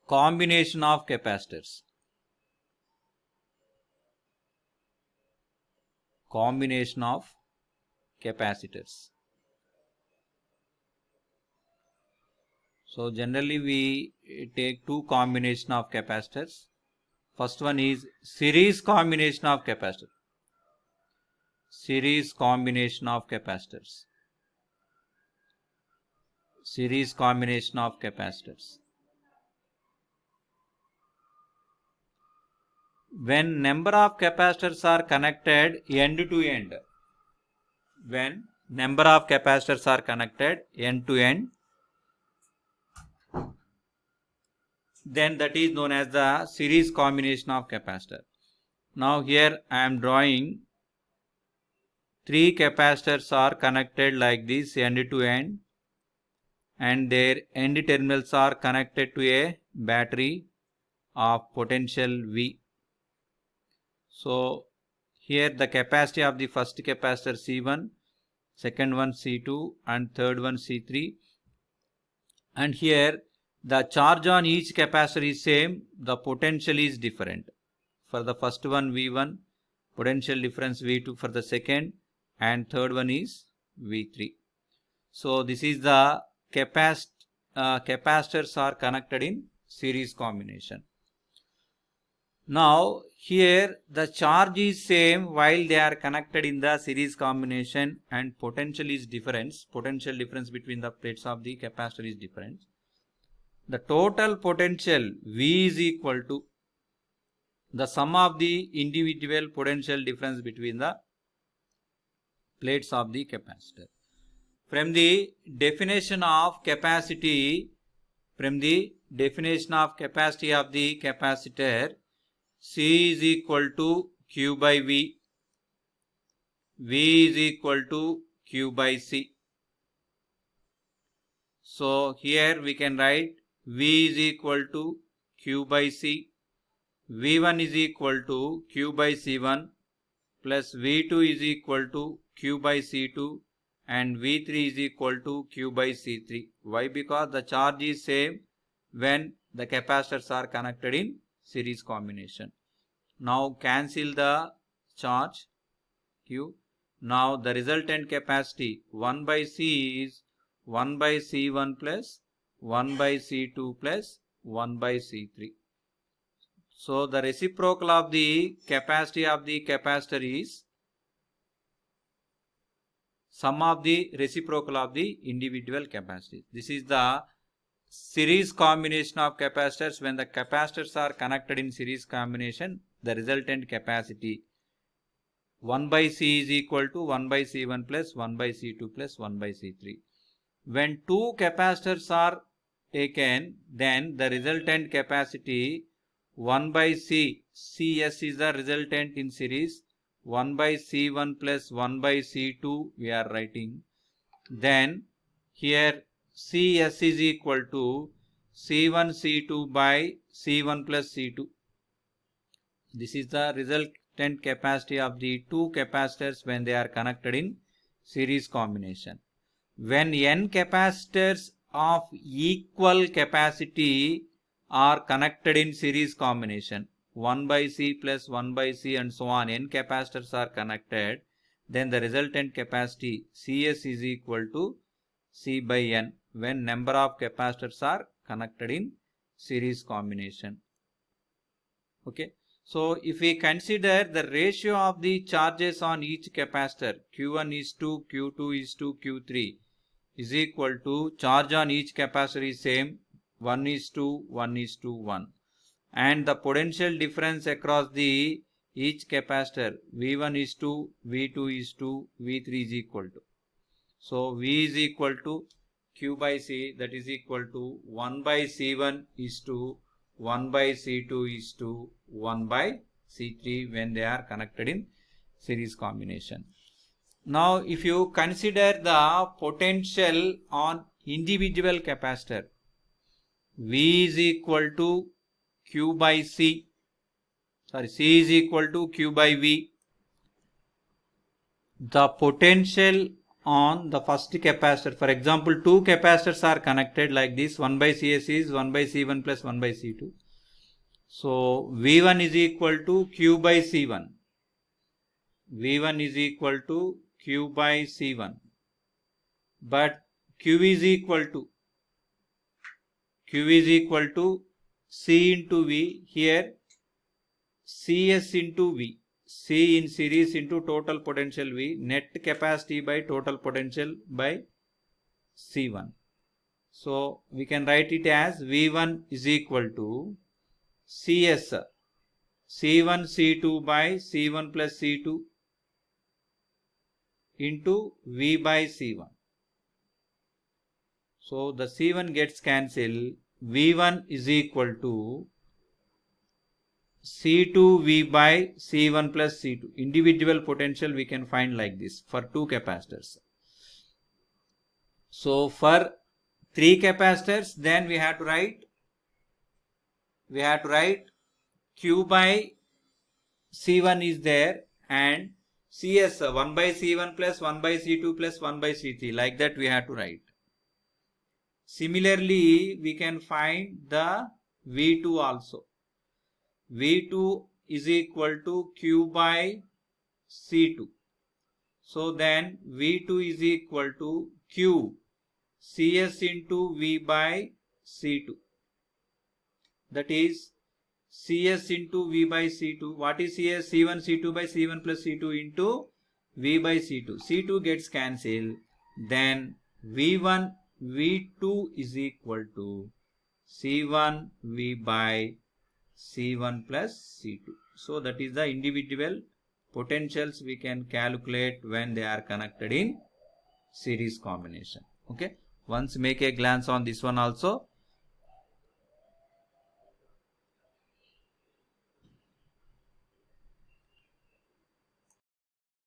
combination of capacitors. Combination of capacitors. So generally we take two combination of capacitors. First one is series combination of capacitors. Series combination of capacitors. Series combination of capacitors. When number of capacitors are connected end to end, when number of capacitors are connected end to end, then that is known as the series combination of capacitor. Now here I am drawing three capacitors are connected like this end to end, and their end terminals are connected to a battery of potential V. So here the capacity of the first capacitor C1, second one C2 and third one C3, and here the charge on each capacitor is same, the potential is different. For the first one V1, potential difference V2 for the second, and third one is V3. So this is the capacitors are connected in series combination. Now here the charge is same while they are connected in the series combination, and potential is different. Potential difference between the plates of the capacitor is different. The total potential V is equal to the sum of the individual potential difference between the plates of the capacitor. From the definition of capacity, of the capacitor, C is equal to Q by V, V is equal to Q by C. So here we can write V is equal to Q by C, V1 is equal to Q by C1 plus V2 is equal to Q by C2 and V3 is equal to Q by C3. Why? Because the charge is same when the capacitors are connected in series combination. Now cancel the charge Q. Now the resultant capacity 1 by C is 1 by C1 plus 1 by C2 plus 1 by C3. So the reciprocal of the capacity of the capacitor is sum of the reciprocal of the individual capacitors. This is the series combination of capacitors. When the capacitors are connected in series combination, the resultant capacity 1 by C is equal to 1 by C1 plus 1 by C2 plus 1 by C3. When two capacitors are taken, then the resultant capacity 1 by C, Cs is the resultant in series, 1 by C1 plus 1 by C2 we are writing. Then here Cs is equal to C1 C2 by C1 plus C2. This is the resultant capacity of the two capacitors when they are connected in series combination. When n capacitors of equal capacity are connected in series combination, 1 by C plus 1 by C and so on, n capacitors are connected, then the resultant capacity Cs is equal to C by n when number of capacitors are connected in series combination. Okay. So if we consider the ratio of the charges on each capacitor, Q1 is to Q2 is to Q3 is equal to charge on each capacitor is same, 1 is to 1 is to 1, and the potential difference across the each capacitor V1 is to V2 is to V3 is equal to. So V is equal to Q by C, that is equal to 1 by C1 is to 1 by C2 is to 1 by C3 when they are connected in series combination. Now if you consider the potential on individual capacitor, V is equal to Q by C, C is equal to Q by V. The potential on the first capacitor. For example, two capacitors are connected like this. 1 by Cs is 1 by C1 plus 1 by C2. So V1 is equal to Q by C1. V1 is equal to Q by C1. But Q is equal to C into V. Here Cs into V. C in series into total potential V, net capacity by total potential by C1. So we can write it as V1 is equal to Cs C1 C2 by C1 plus C2 into V by C1. So the C1 gets cancelled. V1 is equal to C2V by C1 plus C2. Individual potential we can find like this for two capacitors. So for three capacitors, then we have to write Q by C1 is there and Cs 1 by C1 plus 1 by C2 plus 1 by C3. Like that we have to write. Similarly, we can find the V2 also. V2 is equal to Q by C2. So then V2 is equal to Q Cs into V by C2. That is Cs into V by C2. What is Cs? C1 C2 by C1 plus C2 into V by C2. C2 gets cancelled. Then V1 V2 is equal to C1 V by C1 plus C2. So that is the individual potentials we can calculate when they are connected in series combination. Okay. Once make a glance on this one also.